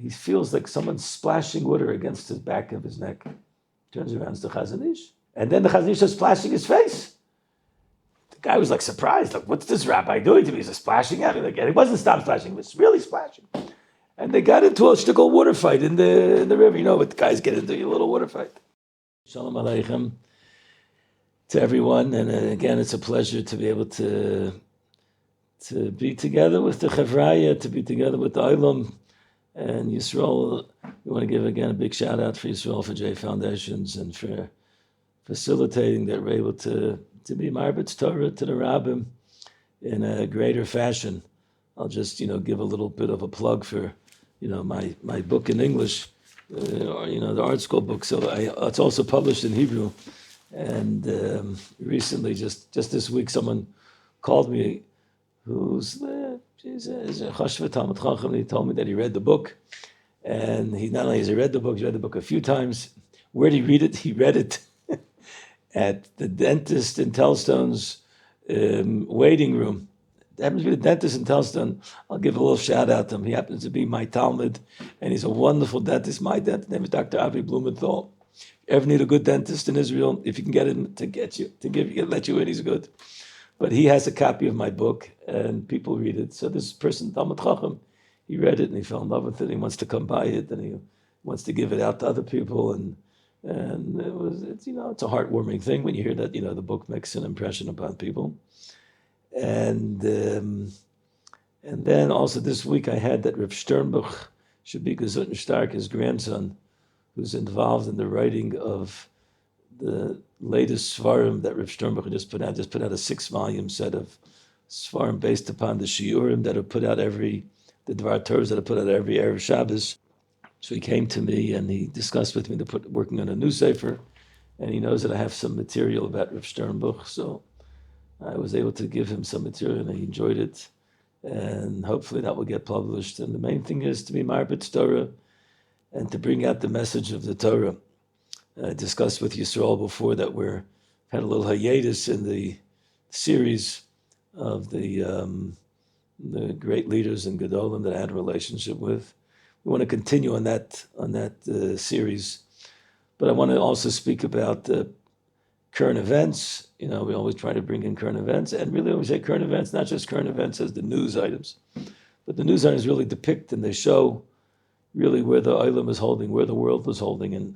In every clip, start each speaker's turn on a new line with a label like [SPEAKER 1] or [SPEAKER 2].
[SPEAKER 1] he feels like someone's splashing water against his back of his neck. Turns around to the Chazon Ish. And then the Chazon Ish is splashing his face. The guy was like surprised, like, what's this rabbi doing to me? He's splashing at me. Like, and he wasn't stop splashing, he was really splashing. And they got into a shtickle water fight in the river. You know what the guys get into, a little water fight. Shalom Aleichem to everyone. And again, it's a pleasure to be able to be together with the Chevraya, to be together with the Olam and Yisrael. We want to give again a big shout out for Yisrael, for JFoundations, and for facilitating that we're able to be Marbitz Torah to the Rabbim in a greater fashion. I'll just, give a little bit of a plug for, my book in English, the art school book. So it's also published in Hebrew. And recently, just this week, someone called me who's he's a Chashva Talmud Chacham, and he told me that he read the book. And he not only has he read the book, he's read the book a few times. Where did he read it? He read it at the dentist in Telstone's waiting room. It happens to be the dentist in Telstone. I'll give a little shout out to him. He happens to be my Talmud, and he's a wonderful dentist. My dentist name is Dr. Avi Blumenthal. If you ever need a good dentist in Israel, if you can get him to let you in, he's good. But he has a copy of my book, and people read it. So this person, Talmud Chacham, he read it and he fell in love with it. He wants to come buy it, and he wants to give it out to other people. And it's a heartwarming thing when you hear that the book makes an impression upon people. And then also this week I had that Reb Sternbuch should be gesund and stark, his grandson, who's involved in the writing of the latest Svarim that Reb Sternbuch just put out a 6-volume set of Svarim based upon the Shiurim that are put out the Dvar Torahs that are put out every Erev Shabbos. So he came to me and he discussed with me working on a new sefer, and he knows that I have some material about Reb Sternbuch, so I was able to give him some material and he enjoyed it, and hopefully that will get published. And the main thing is to be Marbitz Torah and to bring out the message of the Torah. I discussed with Yisrael before that we've had a little hiatus in the series of the great leaders in Gedolim that I had a relationship with. We want to continue on that series, but I want to also speak about current events. We always try to bring in current events, and really when we say current events, not just current events as the news items, but the news items really depict and they show really where the Olam is holding, where the world is holding, and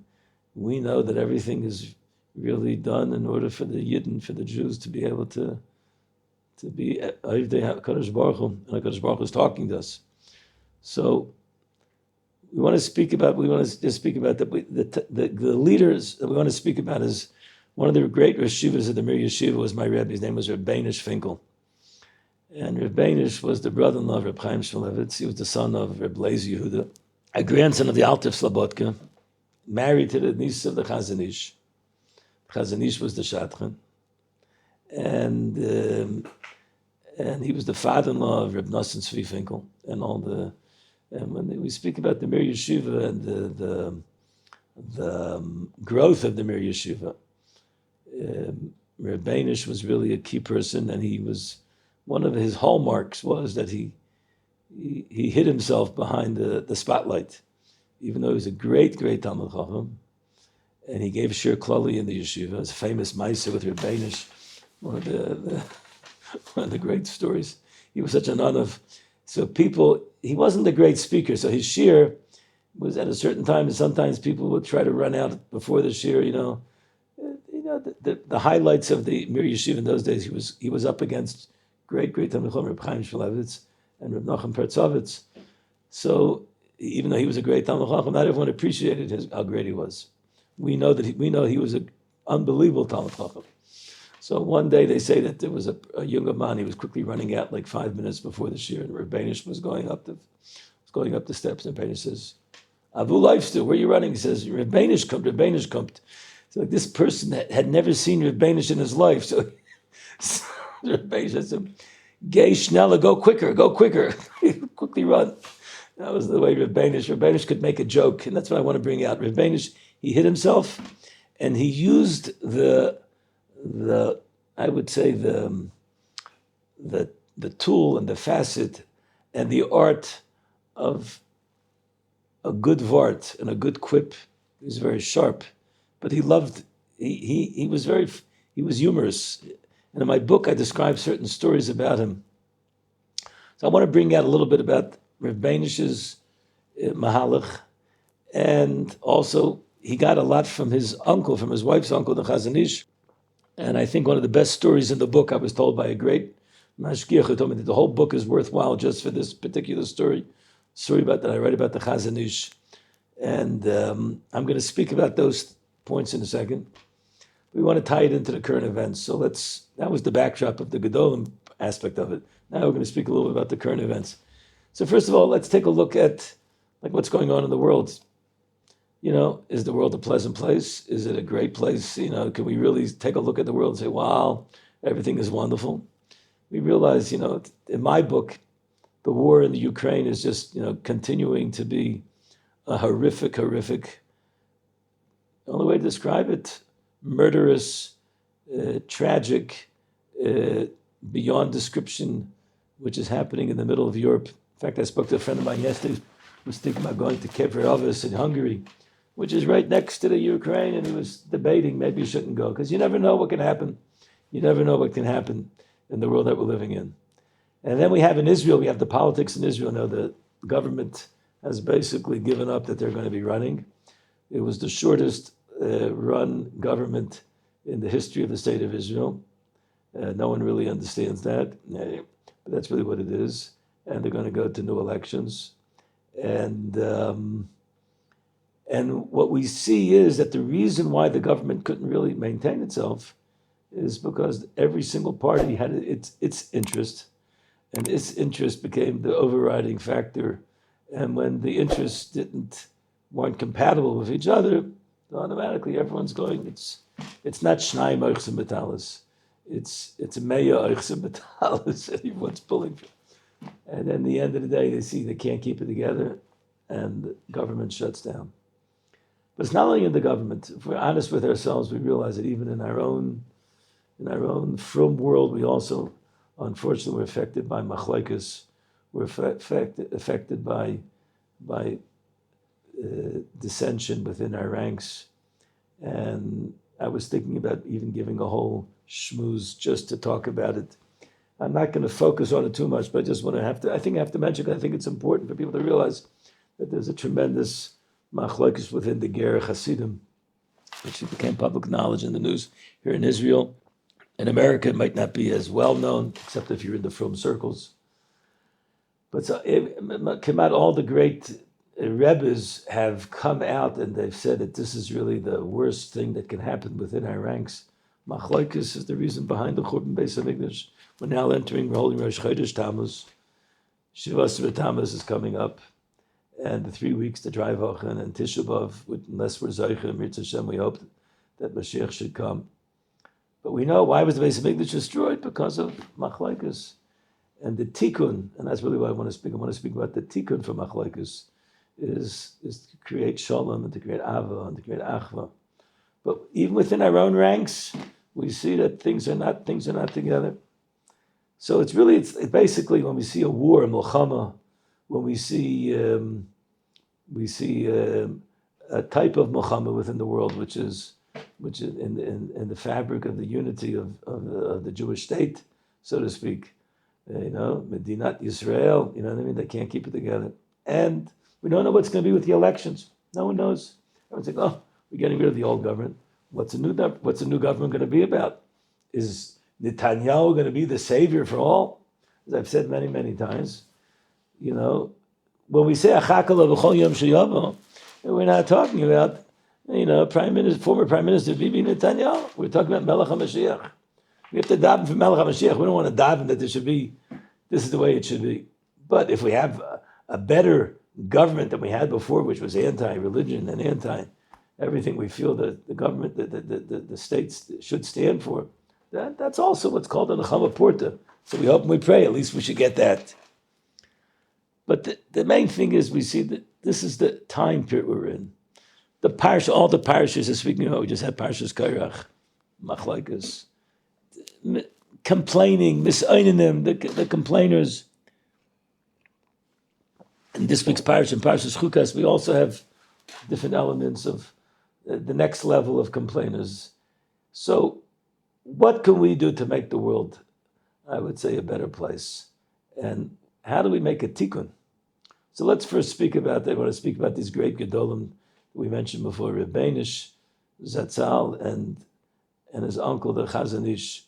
[SPEAKER 1] we know that everything is really done in order for the Yidden, for the Jews to be able to be Kadosh Baruch Hu, and Kadosh Baruch Hu is talking to us. So we want to speak about the leaders that we want to speak about is one of the great Rosh Yeshivas of the Mir Yeshiva was my Rebbe. His name was Beinush Finkel. And Beinush was the brother-in-law of Reb Chaim Shmulevitz. He was the son of Reb Lezer Yehuda, a grandson of the Alter Slabotka, married to the niece of the Chazon Ish. Chazon Ish was the Shadchan. And he was the father-in-law of Reb Nosson Tzvi Finkel and when we speak about the Mir Yeshiva and the growth of the Mir Yeshiva, Reb Beinush was really a key person, and he was one of his hallmarks was that he hid himself behind the spotlight, even though he was a great Talmud Chacham, and he gave Shir Klali in the yeshiva. It's a famous Maisa with Reb Beinush, one of the great stories. He was such an unav. So he wasn't a great speaker, so his shir was at a certain time, and sometimes people would try to run out before the shir, the highlights of the Mir Yeshiva in those days, he was up against great Talmid Chacham, Reb Chaim Shmulevitz and Reb Nachum Pertzovitz. So even though he was a great Talmid Chacham, not everyone appreciated how great he was. We know he was an unbelievable Talmid Chacham. So one day they say that there was a younger man. He was quickly running out like 5 minutes before the shir, and Reb Beinush was going up the steps, and Beinush says, "Avu Leifster, where are you running?" He says, "Reb Beinush kommt." So this person had never seen Reb Beinush in his life. So Reb Beinush says to him, "Geh schneller, go quicker." Quickly run. That was the way Reb Beinush could make a joke, and that's what I want to bring out. Reb Beinush, he hid himself, and he used the tool and the facet and the art of a good vart and a good quip. He was very sharp, but he loved. He was very. He was humorous, and in my book I describe certain stories about him. So I want to bring out a little bit about Rav Beinush's mahalach, and also he got a lot from his uncle, from his wife's uncle, the Chazon Ish. And I think one of the best stories in the book, I was told by a great mashgiach who told me that the whole book is worthwhile just for this particular story about that I read about the Chazon Ish. And I'm going to speak about those points in a second. We want to tie it into the current events. So that was the backdrop of the Gedolim aspect of it. Now we're going to speak a little bit about the current events. So first of all, let's take a look at what's going on in the world. Is the world a pleasant place? Is it a great place? Can we really take a look at the world and say, wow, everything is wonderful? We realize, in my book, the war in the Ukraine is just, continuing to be a horrific, the only way to describe it, murderous, tragic, beyond description, which is happening in the middle of Europe. In fact, I spoke to a friend of mine yesterday who was thinking about going to Kefir in Hungary, which is right next to the Ukraine, and he was debating maybe you shouldn't go, because you never know what can happen. You never know what can happen in the world that we're living in. And then we have in Israel, we have the politics in Israel. Now the government has basically given up that they're going to be running. It was the shortest run government in the history of the state of Israel. No one really understands that, but that's really what it is. And they're going to go to new elections. And what we see is that the reason why the government couldn't really maintain itself is because every single party had its interest, and its interest became the overriding factor. And when the interests weren't compatible with each other, automatically everyone's going. It's not Shnai Oichsim Betalis. It's Meya Oichsim Betalis. Everyone's pulling for. And then at the end of the day, they see they can't keep it together, and the government shuts down. But it's not only in the government. If we're honest with ourselves, we realize that even in our own frum world, we also, unfortunately, we're affected by machlokes. We're affected by dissension within our ranks. And I was thinking about even giving a whole schmooze just to talk about it. I'm not going to focus on it too much, but I just want to I think I have to mention, I think it's important for people to realize that there's a tremendous machlokes within the Ger Hasidim, which became public knowledge in the news here in Israel. In America, it might not be as well known, except if you're in the frum circles. But so, all the great Rebbes have come out and they've said that this is really the worst thing that can happen within our ranks. Machlokes is the reason behind the Churban Beis HaMikdash. We're now we're holding Rosh Chodesh Tammuz. Shivas Tammuz is coming up. And the 3 weeks to drive Ochen and Tisha B'Av, unless we're Zoycha, Mirz Hashem, we hope that Mashiach should come. But we know why was the Beis HaMikdash destroyed? Because of machlokes. And the tikkun, and that's really what I want to speak. I want to speak about the tikkun for machlokes, is to create shalom and to create ava and to create achva. But even within our own ranks, we see that things are not together. So it's basically when we see a war, a milchama, when we see a type of milchama within the world, which is in the fabric of the unity of the Jewish state, so to speak. Medinat Yisrael, you know what I mean? They can't keep it together. And we don't know what's going to be with the elections. No one knows. Everyone's like, oh, we're getting rid of the old government. What's a new government going to be about? Is Netanyahu going to be the savior for all? As I've said many, many times, when we say Achakala B'chol Yom Sheyavo, we're not talking about, former Prime Minister Bibi Netanyahu. We're talking about Melech HaMashiach. We have to daven for Melech HaMashiach. We don't want to daven that this is the way it should be. But if we have a better government than we had before, which was anti-religion and anti-everything we feel that the government, the states should stand for, that's also what's called a Nechama Porta. So we hope and we pray, at least we should get that. But the main thing is we see that this is the time period we're in. All the parashas this week, we just had Parashas Kairach, Machlokes, complaining, misayninim, the complainers. in this week's Parashah, in Parashas Chukas, we also have different elements of the next level of complainers. So, what can we do to make the world, I would say, a better place? And how do we make a tikkun? So let's first speak about, I want to speak about these great Gedolim we mentioned before, Beinush, Zatzal, and his uncle, the Chazon Ish.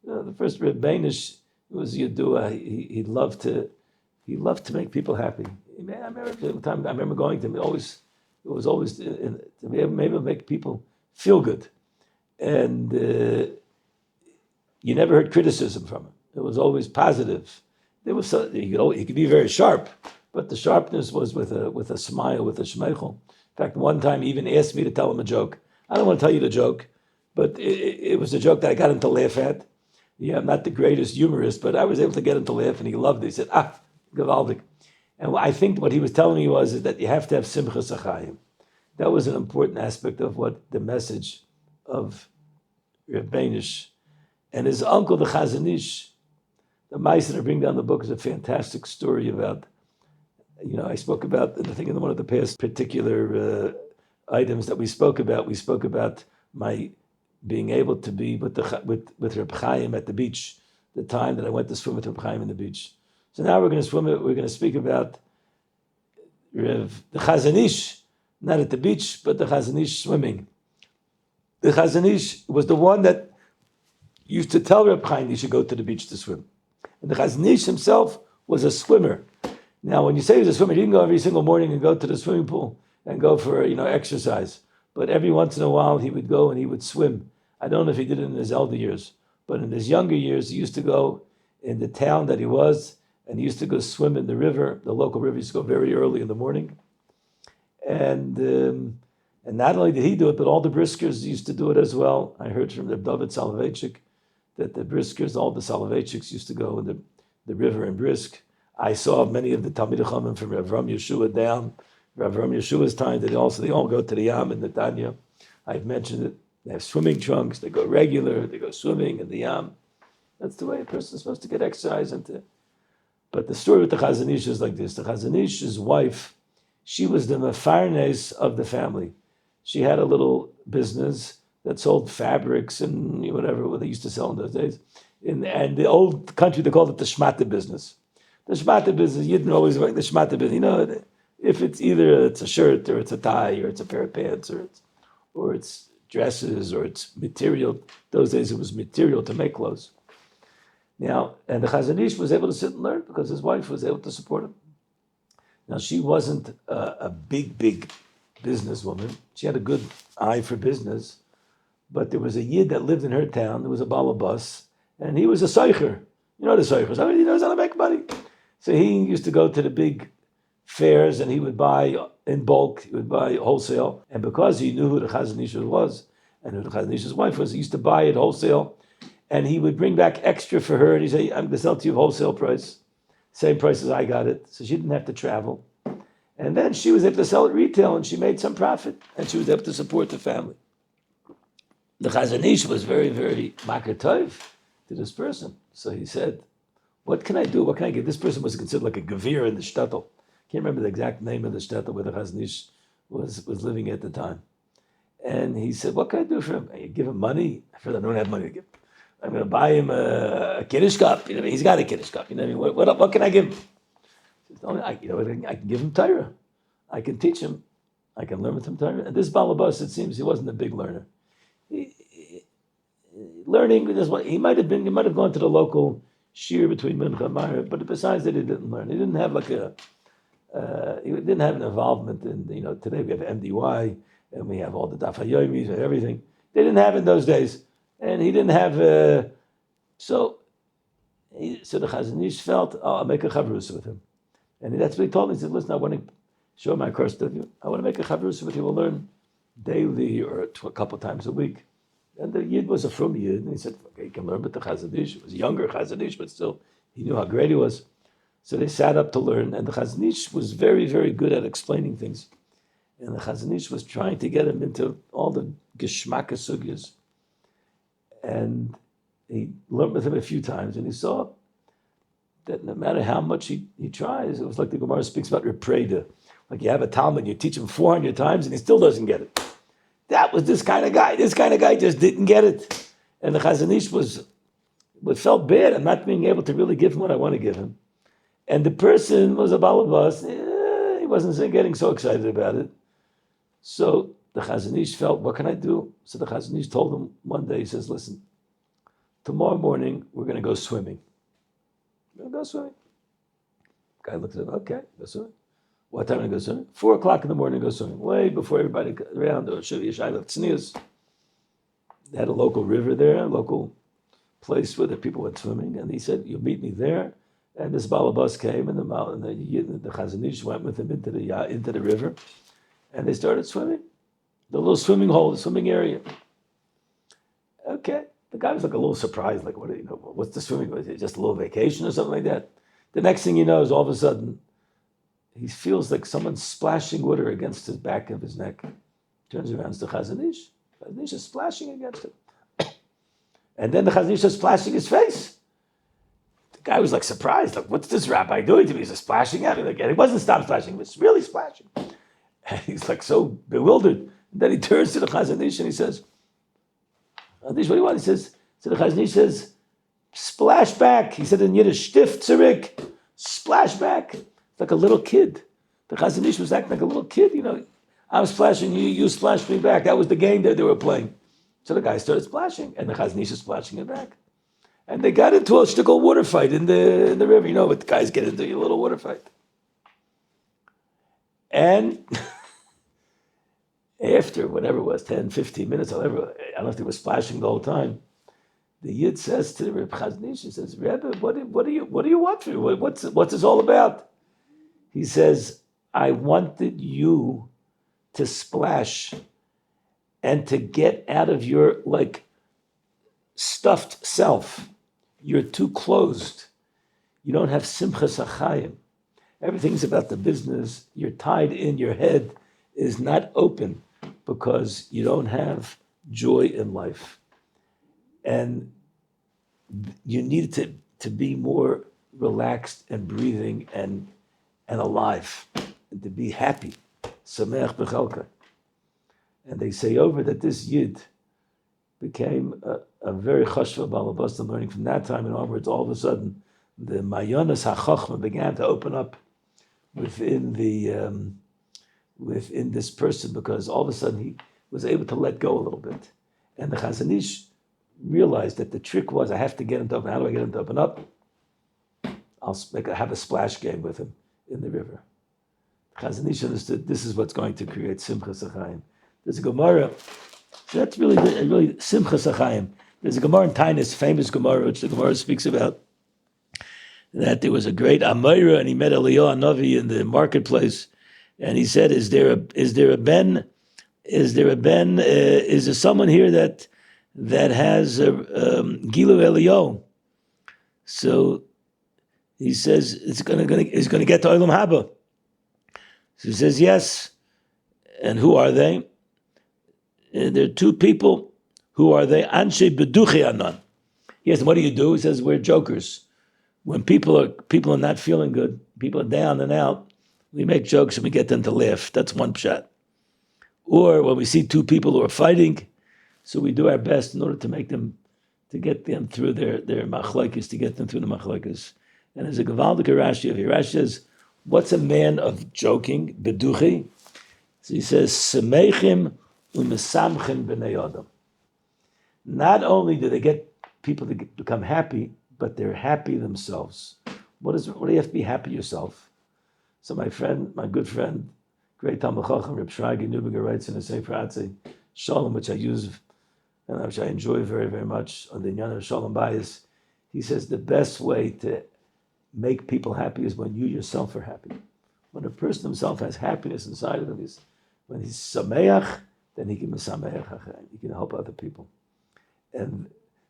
[SPEAKER 1] The first Beinush was Yedua. He loved to make people happy. I remember going to him. It was always to be able to make people feel good, and you never heard criticism from him. It was always positive. There was he could be very sharp, but the sharpness was with a smile, with a shmeichel. In fact, one time he even asked me to tell him a joke. I don't want to tell you the joke, but it was a joke that I got him to laugh at. Yeah, I'm not the greatest humorist, but I was able to get him to laugh, and he loved it. He said, gewaldig. And I think what he was telling me is that you have to have simchas achayim. That was an important aspect of what the message of Reb Beinush and his uncle, the Chazon Ish. The Meister I bring down the book is a fantastic story about. I spoke about, I think in one of the past particular items that we spoke about my being able to be with Reb Chaim at the beach, the time that I went to swim with Reb Chaim in the beach. So now we're going to speak about the Chazon Ish, not at the beach, but the Chazon Ish swimming. The Chazon Ish was the one that used to tell Reb Chaim he should go to the beach to swim. And the Chazon Ish himself was a swimmer. Now, when you say he was a swimmer, he didn't go every single morning and go to the swimming pool and go for exercise. But every once in a while, he would go and he would swim. I don't know if he did it in his elder years, but in his younger years, he used to go in the town that he was, and he used to go swim in the river, the local river. He used to go very early in the morning. And not only did he do it, but all the briskers used to do it as well. I heard from the David Soloveitchik that the briskers, all the Soloveitchiks used to go in the river and brisk. I saw many of the Talmidei Chachamim from Rav Ram Yeshua down. Rav Ram Yeshua's time, they all go to the Yam in Netanya. I've mentioned it. They have swimming trunks. They go regular. They go swimming in the Yam. That's the way a person is supposed to get exercise into. But the story with the Chazon Ish is like this. The Chazon Ish's wife, she was the mefarnes of the family. She had a little business that sold fabrics and whatever they used to sell in those days. And the old country, they called it the shmata business. The shmata business, you didn't always work the shmata business. If it's either it's a shirt or it's a tie or it's a pair of pants or it's dresses or it's material. Those days it was material to make clothes. Now, and the Chazon Ish was able to sit and learn because his wife was able to support him. Now, she wasn't a big businesswoman. She had a good eye for business, but there was a yid that lived in her town. There was a balabas, and he was a seicher. You know the seichers. He knows how to make money. So he used to go to the big fairs, and he would buy in bulk. He would buy wholesale, and because he knew who the Chazon Ish was and who the Chazon Ish's wife was, he used to buy it wholesale. And he would bring back extra for her, and he'd say, I'm going to sell to you wholesale price, same price as I got it. So she didn't have to travel. And then she was able to sell it retail, and she made some profit, and she was able to support the family. The Chazon Ish was very, very makar tov to this person. So he said, what can I do? What can I give? This person was considered like a gevir in the shtetl. Can't remember the exact name of the shtetl where the Chazon Ish was living at the time. And he said, what can I do for him? I give him money. I feel I don't have money to give. I'm going to buy him a Kiddush cup. He's got a Kiddush cup. What can I give him? I can give him Torah. I can teach him. I can learn with him Torah. And this Balabas, it seems, he wasn't a big learner. Learning, he might have gone to the local shir between Mincha and Ma'ariv, but besides that, he didn't learn. He didn't have he didn't have an involvement in, today we have MDY and we have all the Daf HaYomis and everything. They didn't have it in those days. And he didn't have, so the Chazon Ish felt, I'll make a chavrusa with him. And that's what he told me. He said, listen, I want to show my course to you. I want to make a chavrusa with you. We'll learn daily or a couple times a week. And the Yid was a frum Yid. And he said, okay, you can learn with the Chazon Ish. It was a younger Chazon Ish, but still, he knew how great he was. So they sat up to learn. And the Chazon Ish was very, very good at explaining things. And the Chazon Ish was trying to get him into all the geschmacka sugyas. And he learned with him a few times, and he saw that no matter how much he tries, it was like the Gemara speaks about repreda. Like you have a Talmud, you teach him 400 times and he still doesn't get it. That was this kind of guy. This kind of guy just didn't get it. And the Chazon Ish felt bad at not being able to really give him what I want to give him. And the person was a balabas. He wasn't getting so excited about it. So the Chazon Ish felt, what can I do? So the Chazon Ish told him one day, he says, listen, tomorrow morning we're going to go swimming. We're going to go swimming. The guy looked at him, okay, go swimming. What time to go swimming? 4 o'clock in the morning, go swimming. Way before everybody around, or Yeshai Tznius. They had a local river there, a local place where the people went swimming, and he said, "You'll meet me there." And this balabas came, and the Chazon Ish went with him into the river, and they started swimming. The little swimming hole, the swimming area. Okay, the guy was like a little surprised, like, what's the swimming? Was it just a little vacation or something like that? The next thing you know is all of a sudden, he feels like someone's splashing water against his back of his neck. Turns around to Chazon Ish. Chazon Ish is splashing against him. And then the Chazon Ish is splashing his face. The guy was like surprised, like, what's this rabbi doing to me? He's splashing at me. Like, and he wasn't stop splashing, he was really splashing. And he's like so bewildered. And then he turns to the Chazon Ish and he says, Chazon Ish, what do you want? He says, so the Chazon Ish says, splash back. He said in Yiddish, stiff tzirik, splash back. Like a little kid. The Chazon Ish was acting like a little kid, I'm splashing you, you splash me back. That was the game that they were playing. So the guy started splashing, and the Chazon Ish is splashing it back. And they got into a shtickle water fight in the river. You know what the guys get into, a little water fight. And after whatever it was, 10, 15 minutes, whatever, I don't know if they were splashing the whole time, the Yid says to the Reb Chazon Ish, he says, Rebbe, what do you want from me? What's this all about? He says, I wanted you to splash and to get out of your stuffed self. You're too closed. You don't have simchas achayim. Everything's about the business. You're tied in. Your head is not open because you don't have joy in life. And you need to be more relaxed and breathing and alive, and to be happy. Sameach b'chelka. And they say over that this Yid became a very chashva balabas, learning from that time and onwards. All of a sudden, the mayonas hachachma began to open up within this person, because all of a sudden he was able to let go a little bit. And the Chazon Ish realized that the trick was, I have to get him to open. How do I get him to open up? I'll have a splash game with him in the river. Chazon Ish understood this is what's going to create simchas achayim. There's a Gemara, that's really simchas achayim. There's a Gemara in Tainus, famous Gemara, which the Gemara speaks about, that there was a great Amira, and he met Eliyahu Hanavi in the marketplace, and he said, is there someone here that has Gilu Eliyahu? So he says it's going to get to Olam Haba. So he says yes. And who are they? There are two people. Who are they? Anshe beduchi anan. He asked, what do you do? He says, we're jokers. When people are not feeling good, people are down and out, we make jokes and we get them to laugh. That's one pshat. Or when we see two people who are fighting, so we do our best in order to get them through their machlokes, to get them through the machlokes. And there's a Gavaldik Rashi of here. Rashi says, what's a man of joking? Beduchi. So he says, Semeichim u'mesamchim b'nei adam. Not only do they get people to become happy, but they're happy themselves. What do you have to be happy yourself? So my good friend, great Talmid Chacham, Reb Shragi Neuberger, writes in a Sefer Atzei, Shalom, which I use and which I enjoy very, very much, on the Inyan of Shalom Bayis. He says the best way to make people happy is when you yourself are happy. When a person himself has happiness inside of him, when he's sameach, then he can be sameach. He can help other people. And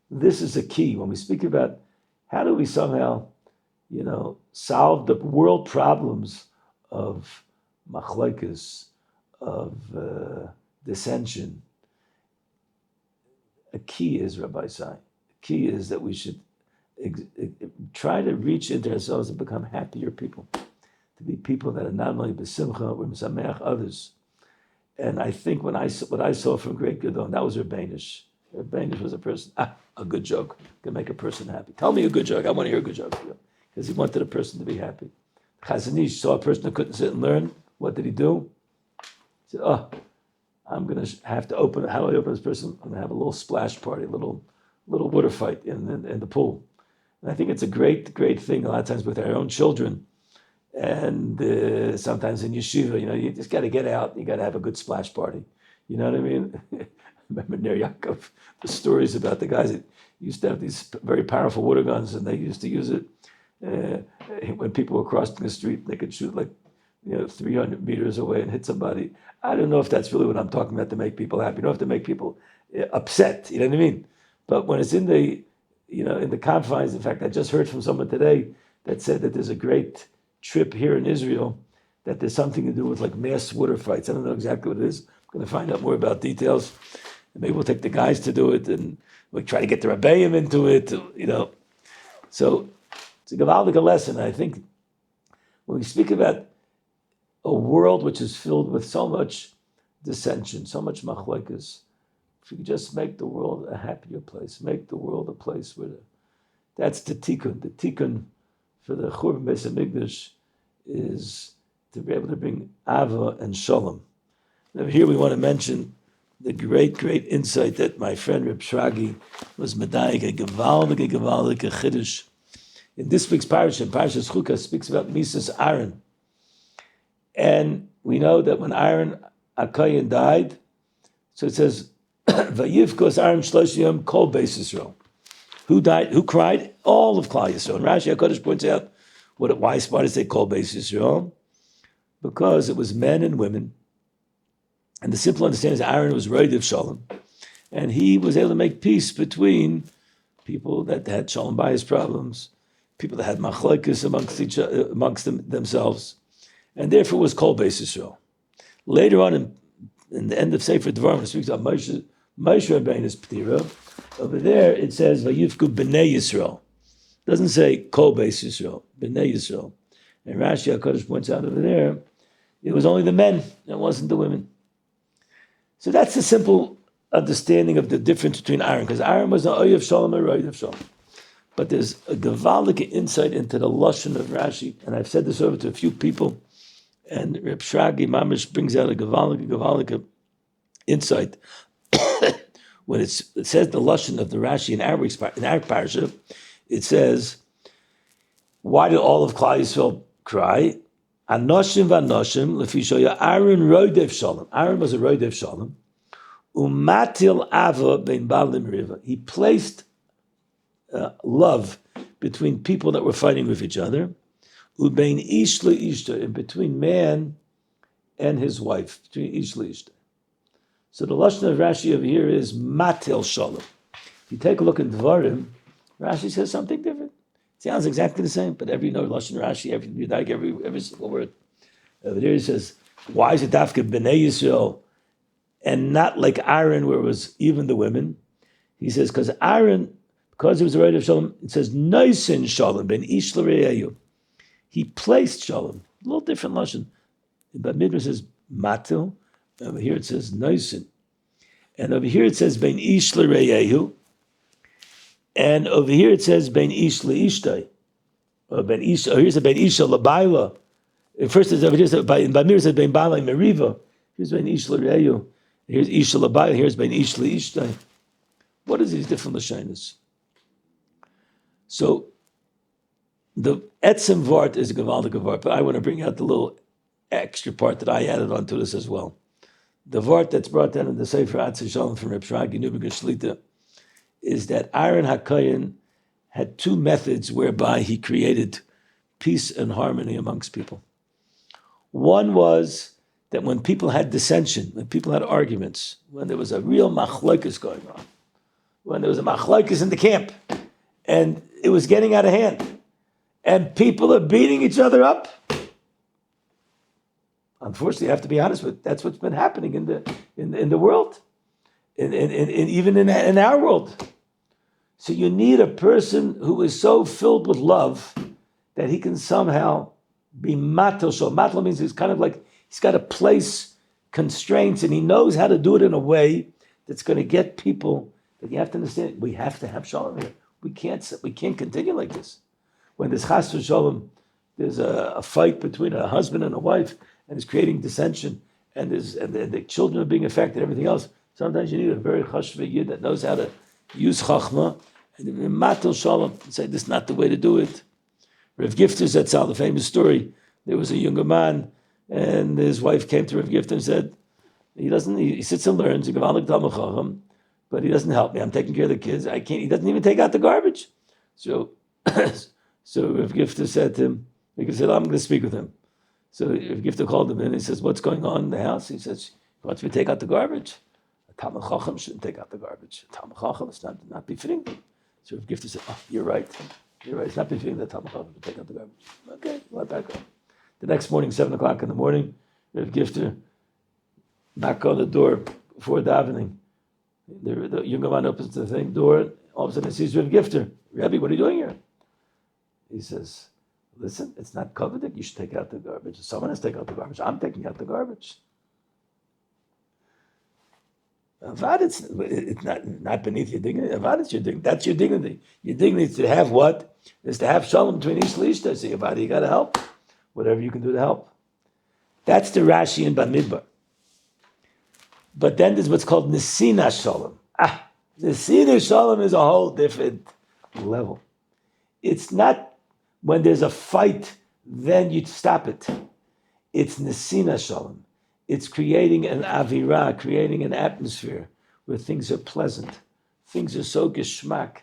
[SPEAKER 1] this is a key when we speak about how do we somehow, solve the world problems of machlokes, of dissension. A key is, Rabbi Sai, a key is that we should try to reach into ourselves and become happier people, to be people that are not only besimcha, we're mesameach others. And I think what I saw from Great Gedon, that was Beinush. Beinush was a person, a good joke can make a person happy. Tell me a good joke. I want to hear a good joke. Because he wanted a person to be happy. Chazon Ish saw a person who couldn't sit and learn. What did he do? He said, I'm going to have to open, how do I open this person? I'm going to have a little splash party, a little water fight in the pool. And I think it's a great thing a lot of times with our own children. And sometimes in yeshiva, you just got to get out. You got to have a good splash party. You know what I mean? I remember Ner Yaakov, the stories about the guys that used to have these very powerful water guns, and they used to use it when people were crossing the street. They could shoot 300 meters away and hit somebody. I don't know if that's really what I'm talking about to make people happy. You don't have to make people upset. You know what I mean? But when it's in the confines, in fact, I just heard from someone today that said that there's a great trip here in Israel that there's something to do with mass water fights. I don't know exactly what it is. I'm going to find out more about details. And maybe we'll take the guys to do it, and we'll try to get the Rebbeim into it. So it's a gewaldige lesson. I think when we speak about a world which is filled with so much dissension, so much machlokes, if you could just make the world a happier place, make the world a place where that's the tikkun. The tikkun for the Churban Beis Hamikdash is to be able to bring Ava and Shalom. Now here we want to mention the great insight that my friend Reb Shragi was medayik, a gewaldige chiddush. In this week's parasha, Parashas Chukah, speaks about Mises Aaron. And we know that when Aaron HaKohen died, so it says, Vayivkos Aaron Shlosh Yom Kol Beis Yisrael. Who died? Who cried? All of Klal Yisrael. And Rashi HaKodesh points out why did they call Beis Yisrael? Because it was men and women. And the simple understanding is Aaron was Roidev Shalom. And he was able to make peace between people that had Shalom bias problems, people that had machlokes amongst themselves. And therefore it was called Beis Yisrael. Later on in the end of Sefer Devarim, it speaks about Moshe Rabbeinu's P'tira. Over there it says Vayivku B'nei Yisrael. It doesn't say Kol Beis Yisrael, B'nei Yisrael. And Rashi HaKodesh points out over there, it was only the men, it wasn't the women. So that's the simple understanding of the difference between Aaron, because Aaron was an Oyev Shalom and Roidev Shalom. But there's a gewaldige insight into the Lashon of Rashi, and I've said this over to a few people, and Reb Shragi Mamish brings out a gewaldige insight. When it says the Lashon of the Rashi in our parasha, it says, why did all of Klal Yisrael cry? Anoshim v'anoshim lefishoya Aaron Roidev Shalom. Aaron was a Roidev Shalom. Umatil ava ben balim riva. He placed love between people that were fighting with each other. Ubein ish leishta, in between man and his wife, between ish leishta. So the lashon of Rashi over here is matil shalom. If you take a look at Dvarim, Rashi says something different. It sounds exactly the same, but every lashon Rashi, every single word. Over there he says, why is it dafka b'nei Yisrael and not like Aaron, where it was even the women? He says because Aaron, because he was a right of shalom, it says noisin shalom ben ish l're'eyu. He placed shalom, a little different lashon. But Midrash says matil. Over here it says noisin, and over here it says ben ish l're'eyu. And over here it says ben ish leishtai, or ben ish. Or here's a ben isha labayla. First is over here in Bamir it says ben balai meriva. Here's ben ish l're'eyu. Here's isha labayla. Here's ben ish leishtai. What is these different lashonos? So the etzem vart is a gewaldige vart, but I want to bring out the little extra part that I added onto this as well. The vart that's brought down in the Sefer Atzei Shalom from Reb Shragi Nubiger Shlita is that Aaron HaKohen had two methods whereby he created peace and harmony amongst people. One was that when people had dissension, when people had arguments, when there was a real machlokes going on, when there was a machlokes in the camp, and it was getting out of hand, and people are beating each other up. Unfortunately, I have to be honest with that's what's been happening in the world, even in our world. So you need a person who is so filled with love that he can somehow be matel shol. Matel means he's kind of like, he's got to place constraints and he knows how to do it in a way that's going to get people, that you have to understand, we have to have shalom here. We can't continue like this. When there's chas v'shalom, there's a fight between a husband and a wife and it's creating dissension and the children are being affected, everything else. Sometimes you need a very chashva yid that knows how to use chachma and matel shalom and say, this is not the way to do it. Rav Gifter said, the famous story, there was a younger man and his wife came to Rav Gifter and said, he sits and learns, but he doesn't help me. I'm taking care of the kids. He doesn't even take out the garbage. So Rav Gifter said to him, he said, I'm going to speak with him. So Rav Gifter called him in. He says, what's going on in the house? He says, he wants me to take out the garbage. A Talmid Chacham shouldn't take out the garbage. A Talmid Chacham, it's not befitting. So Rav Gifter said, you're right. It's not befitting that Talmid Chacham to take out the garbage. Okay, let that go. The next morning, 7 o'clock in the morning, Rav Gifter knock on the door before davening. The younger man opens the door. All of a sudden, he sees Rav Gifter. Rabbi, what are you doing here? He says, listen, it's not coveted. You should take out the garbage. Someone has to take out the garbage. I'm taking out the garbage. Avad, it's not beneath your dignity. Avad, it's your dignity. That's your dignity. Your dignity is to have what? Is to have shalom between each lishta. So Avad, you got to help. Whatever you can do to help. That's the Rashi in Bamidbar. But then there's what's called Nesina Shalom. Nesina Shalom is a whole different level. It's not when there's a fight, then you stop it. It's Nesina Shalom. It's creating an avirah, creating an atmosphere where things are pleasant. Things are so geschmack.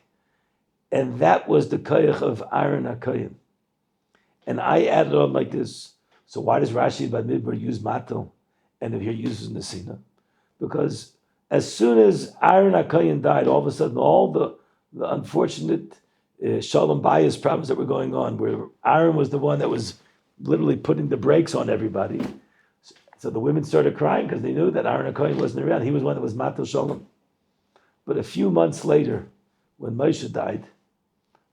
[SPEAKER 1] And that was the koyach of Aaron HaKohen. And I added on like this. So why does Rashi by Midbar use matel and if here uses Nesina? Because as soon as Aaron HaKohen died, all of a sudden all the unfortunate shalom bayis problems that were going on, where Aaron was the one that was literally putting the brakes on everybody. So the women started crying because they knew that Aaron HaKohen wasn't around. He was one that was matel shalom. But a few months later, when Moshe died,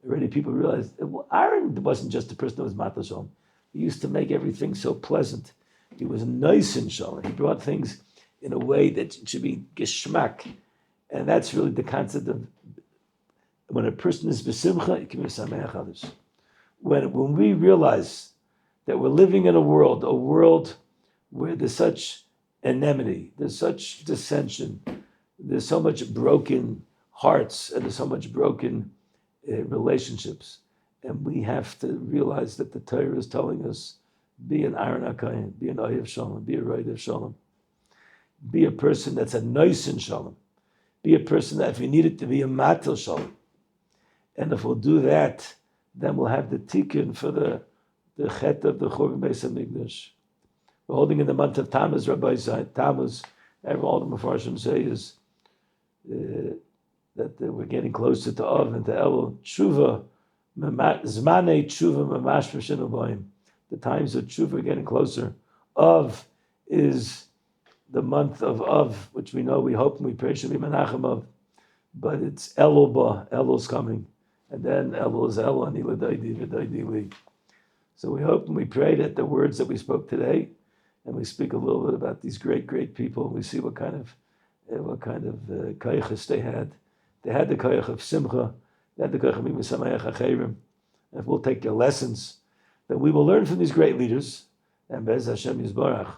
[SPEAKER 1] already people realized, well, Aaron wasn't just the person that was matel shalom. He used to make everything so pleasant. He was nice in shalom. He brought things in a way that it should be geschmack. And that's really the concept of when a person is besimcha, it can be sameach others. When we realize that we're living in a world where there's such enmity, there's such dissension, there's so much broken hearts, and there's so much broken relationships. And we have to realize that the Torah is telling us, be an Aaron HaKohen, be an Oyev Shalom, be a Roidev Shalom. Be a person that's a nice in Shalom. Be a person that if you need it to be a Matel Shalom. And if we'll do that, then we'll have the tikkun for the chet of the Churban Beis HaMikdash. We're holding in the month of Tammuz, Rabbi said, Tammuz, all the Mefarshim say is that we're getting closer to Av and to Elul. Tshuva, Zmanei Tshuva Mamash V'Shinu Boim. The times of Tshuva are getting closer. Av is the month of Av, which we know, we hope and we pray should be Menachem Av. But it's Elul Ba, Elul's coming. And then Elul is Elul, Ani L'Daidi V'Daidi Li. So we hope and we pray that the words that we spoke today, and we speak a little bit about these great, great people, we see what kind of koyches they had. They had the koyach of Simcha, they had the koyach of Mimasamayach HaChayrim. And if we'll take their lessons, then we will learn from these great leaders, and Be'ez Hashem Yisbarach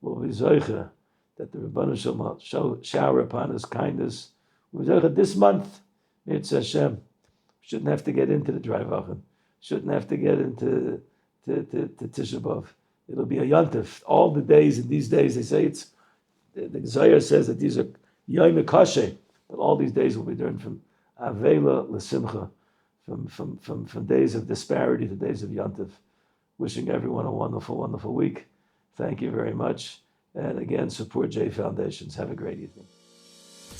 [SPEAKER 1] will be zoicha, that the Beinush will shower upon us kindness. This month, it's Hashem. Shouldn't have to get into the Dry Vachan. Shouldn't have to get into Tisha B'Av. It'll be a Yontif. All the days, in these days, they say it's, the Zohar says that these are Yom Kashe, but all these days will be learned from Avela L'Simcha, from days of disparity to days of Yontif. Wishing everyone a wonderful, wonderful week. Thank you very much. And again, support JFoundations. Have a great evening.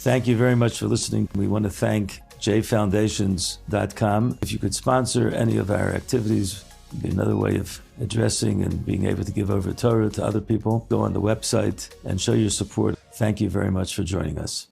[SPEAKER 1] Thank you very much for listening. We want to thank JFoundations.com. If you could sponsor any of our activities, it'd be another way of addressing and being able to give over Torah to other people. Go on the website and show your support. Thank you very much for joining us.